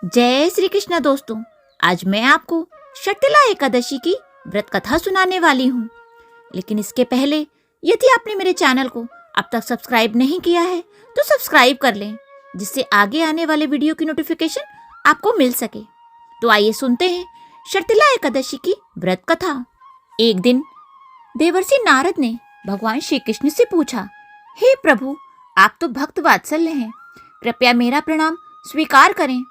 जय श्री कृष्ण दोस्तों। आज मैं आपको शर्तिला एकादशी की व्रत कथा सुनाने वाली हूँ। लेकिन इसके पहले यदि आपने मेरे चैनल को अब तक सब्सक्राइब नहीं किया है तो सब्सक्राइब कर लें, जिससे आगे आने वाले वीडियो की नोटिफिकेशन आपको मिल सके। तो आइए सुनते हैं शर्तिला एकादशी की व्रत कथा। एक दिन देवर्षि नारद ने भगवान श्री कृष्ण से पूछा, हे प्रभु, आप तो भक्त वात्सल्य हैं, कृपया मेरा प्रणाम स्वीकार करें।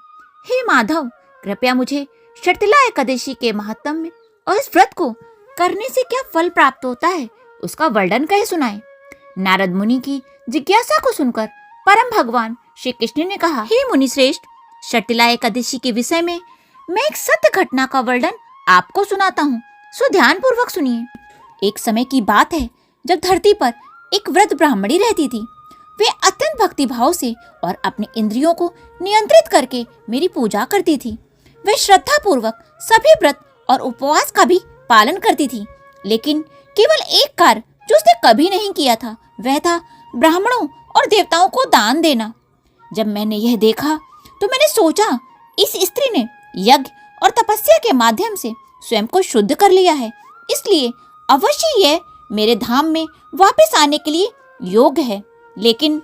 हे माधव, कृपया मुझे शर्तिला एकादशी के महात्म्य और इस व्रत को करने से क्या फल प्राप्त होता है उसका वर्णन कह सुनाएं। नारद मुनि की जिज्ञासा को सुनकर परम भगवान श्री कृष्ण ने कहा, हे मुनि श्रेष्ठ, शर्तिला एकादशी के विषय में मैं एक सत्य घटना का वर्णन आपको सुनाता हूँ, सो ध्यान पूर्वक सुनिए। एक समय की बात है जब धरती पर एक वृद्ध ब्राह्मणी रहती थी। वे अत्यंत भक्ति भाव से और अपने इंद्रियों को नियंत्रित करके मेरी पूजा करती थी। वे श्रद्धा पूर्वक सभी व्रत और उपवास का भी पालन करती थी, लेकिन केवल एक कार्य जो उसने कभी नहीं किया था वह था ब्राह्मणों और देवताओं को दान देना। जब मैंने यह देखा तो मैंने सोचा, इस स्त्री ने यज्ञ और तपस्या के माध्यम से स्वयं को शुद्ध कर लिया है, इसलिए अवश्य यह मेरे धाम में वापस आने के लिए योग्य है। लेकिन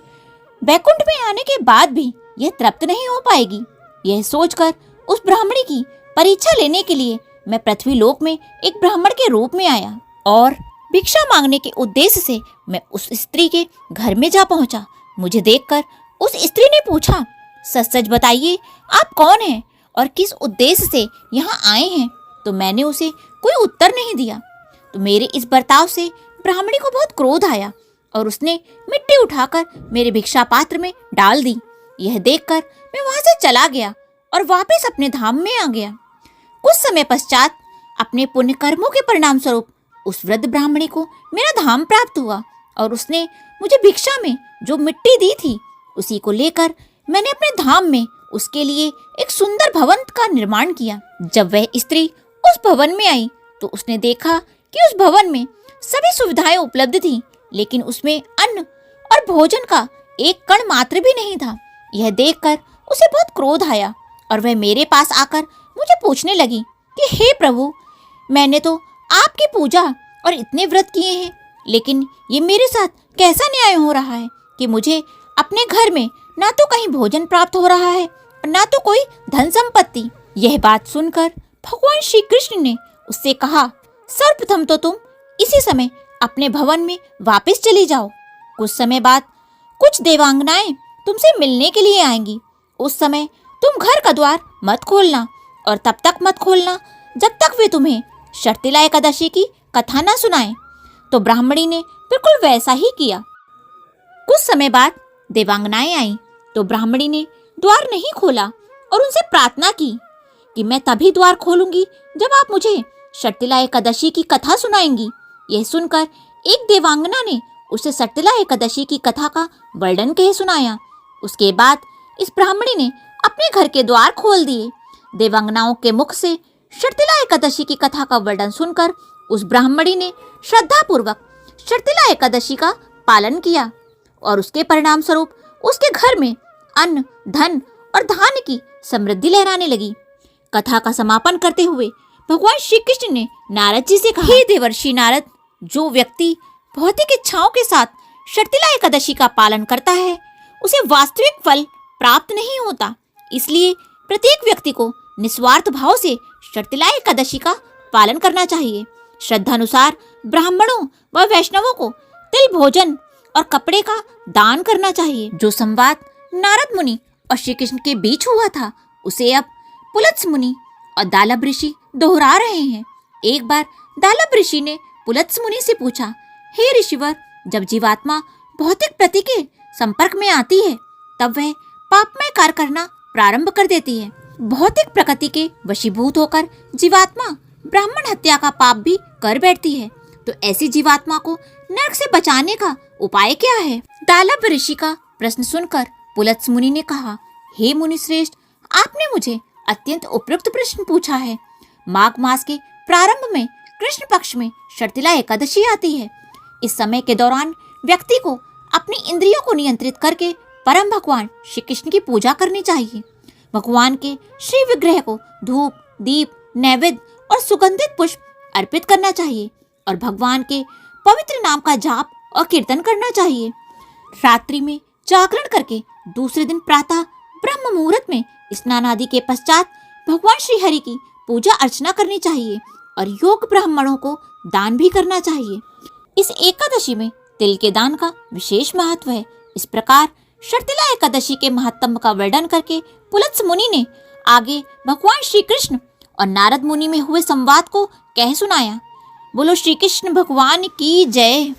बैकुंठ में आने के बाद भी यह तृप्त नहीं हो पाएगी। यह सोचकर उस ब्राह्मणी की परीक्षा लेने के लिए मैं पृथ्वी लोक में एक ब्राह्मण के रूप में आया और भिक्षा मांगने के उद्देश्य से मैं उस स्त्री के घर में जा पहुंचा। मुझे देखकर उस स्त्री ने पूछा, सच सच बताइए, आप कौन हैं और किस उद्देश्य से यहाँ आए हैं? तो मैंने उसे कोई उत्तर नहीं दिया। तो मेरे इस बर्ताव से ब्राह्मणी को बहुत क्रोध आया और उसने मिट्टी उठाकर मेरे भिक्षा पात्र में डाल दी। यह देखकर मैं वहां से चला गया और वापस अपने धाम में आ गया। कुछ समय पश्चात अपने पुण्य कर्मों के परिणाम स्वरूप उस वृद्ध ब्राह्मणी को मेरा धाम प्राप्त हुआ और उसने मुझे भिक्षा में जो मिट्टी दी थी उसी को लेकर मैंने अपने धाम में उसके लिए एक सुंदर भवन का निर्माण किया। जब वह स्त्री उस भवन में आई तो उसने देखा कि उस भवन में सभी सुविधाएं उपलब्ध थी, लेकिन उसमें अन्न और भोजन का एक कण मात्र भी नहीं था। यह देखकर उसे बहुत क्रोध आया और वह मेरे पास आकर मुझे पूछने लगी कि हे प्रभु, मैंने तो आपकी पूजा और इतने व्रत किए हैं, लेकिन ये मेरे साथ कैसा न्याय हो रहा है कि मुझे अपने घर में ना तो कहीं भोजन प्राप्त हो रहा है और ना तो कोई धन संपत्ति। यह बात सुनकर भगवान श्री कृष्ण ने उससे कहा, सर्वप्रथम तो तुम इसी समय अपने भवन में वापस चली जाओ। कुछ समय बाद कुछ देवांगनाएं तुमसे मिलने के लिए आएंगी। उस समय तुम घर का द्वार मत खोलना और तब तक मत खोलना जब तक वे तुम्हें शर्तिला एकादशी की कथा ना सुनाएं। तो ब्राह्मणी ने बिल्कुल वैसा ही किया। कुछ समय बाद देवांगनाएं आईं तो ब्राह्मणी ने द्वार नहीं खोला और उनसे प्रार्थना की कि मैं तभी द्वार खोलूंगी जब आप मुझे शर्तिला एकादशी की कथा सुनाएंगी। यह सुनकर एक देवांगना ने उसे शर्तिला एकादशी की कथा का वर्णन कह सुनाया। उसके बाद इस ब्राह्मणी ने अपने घर के द्वार खोल दिए। देवांगनाओं के मुख से शर्तिला एकादशी की कथा का वर्णन सुनकर उस ब्राह्मणी ने श्रद्धा पूर्वक शर्तिला एकादशी का पालन किया और उसके परिणाम स्वरूप उसके घर में अन्न, धन और धान्य की समृद्धि लहराने लगी। कथा का समापन करते हुए भगवान श्री कृष्ण ने नारद जी से कहा, हे देवर्षि नारद, जो व्यक्ति भौतिक इच्छाओं के साथ शर्तिला एकादशी का पालन करता है उसे वास्तविक फल प्राप्त नहीं होता। इसलिए प्रत्येक व्यक्ति को निस्वार्थ भाव से शर्तिला एकादशी का पालन करना चाहिए। श्रद्धानुसार ब्राह्मणों व वैष्णवों को तिल भोजन और कपड़े का दान करना चाहिए। जो संवाद नारद मुनि और श्री कृष्ण के बीच हुआ था उसे अब पुलत्स मुनि और दालभ ऋषि दोहरा रहे हैं। एक बार दालभ ऋषि ने पुलत्स मुनि से पूछा, हे ऋषिवर, जब जीवात्मा भौतिक प्रति के संपर्क में आती है तब वह पापमय कार्य करना प्रारंभ कर देती है। भौतिक प्रकृति के वशीभूत होकर जीवात्मा ब्राह्मण हत्या का पाप भी कर बैठती है। तो ऐसी जीवात्मा को नरक से बचाने का उपाय क्या है? दालभ ऋषि का प्रश्न सुनकर पुलत्स मुनि ने कहा, हे मुनि श्रेष्ठ, आपने मुझे अत्यंत उपयुक्त प्रश्न पूछा है। माघ मास के प्रारंभ में कृष्ण पक्ष में शर्तिला एकादशी आती है। इस समय के दौरान व्यक्ति को अपनी इंद्रियों को नियंत्रित करके परम भगवान श्री कृष्ण की पूजा करनी चाहिए। भगवान के श्री विग्रह को धूप, दीप, नैवेद्य और सुगंधित पुष्प अर्पित करना चाहिए और भगवान के पवित्र नाम का जाप और कीर्तन करना चाहिए। रात्रि में जागरण करके दूसरे दिन प्रातः ब्रह्म मुहूर्त में स्नान आदि के पश्चात भगवान श्री हरि की पूजा अर्चना करनी चाहिए और योग ब्राह्मणों को दान भी करना चाहिए। इस एकादशी में तिल के दान का विशेष महत्व है। इस प्रकार शर्तिला एकादशी के महत्व का वर्णन करके पुलत्स्य मुनि ने आगे भगवान श्री कृष्ण और नारद मुनि में हुए संवाद को कह सुनाया। बोलो श्री कृष्ण भगवान की जय।